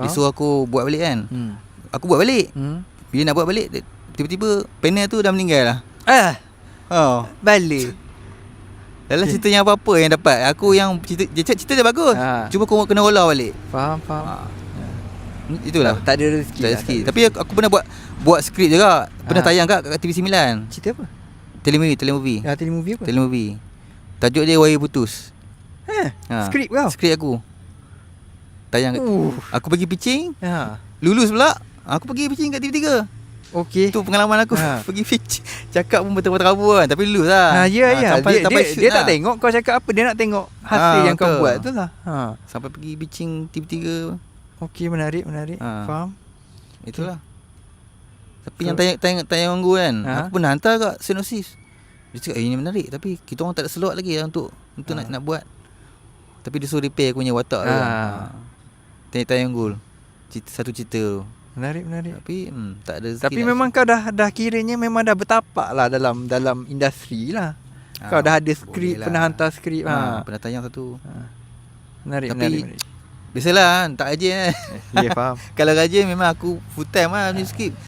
Dia suruh aku buat balik kan. Aku buat balik. Bila nak buat balik, tiba-tiba panel tu dah meninggal lah. Balik. Dalam cerita yang apa-apa yang dapat. Aku yang cerita dia bagus. Cuma kau kena olah balik. Faham. Itulah. Tak ada rezeki. Tak ada rezeki. Tapi aku pernah buat skrip juga. Pernah tayang kat TV9. Cerita apa? Telemovie. Telemovie apa? Telemovie. Tajuk dia Wahai Putus. Skrip kau? Skrip aku. Tayang aku pergi pitching. Lulus pula. Aku pergi pitching kat TV3. Okey. Tu pengalaman aku. Pergi pitch. Cakap pun betul-betul kan. Tapi lulus lah. Ya. Sampai Dia tak tengok kau cakap apa. Dia nak tengok hasil yang kau buat tu lah. Sampai pergi pitching TV3. Okey, menarik. Faham. Itulah. Tapi yang tayang minggu kan, aku pernah hantar kat sinopsis. Dia cakap ini menarik, tapi kita orang tak ada slot lagi lah untuk nak buat. Tapi dia suruh repair aku punya watak tu. Tayang gol. Satu cerita tu. Menarik. Tapi tak ada. Tapi memang kau dah kiranya memang dah bertapak lah dalam industri lah. Kau dah ada skrip, pernah hantar skrip. Pernah tayang satu. Menarik. Biasalah tak rajin kan. Ya, faham. Kalau rajin memang aku full time lah skrip.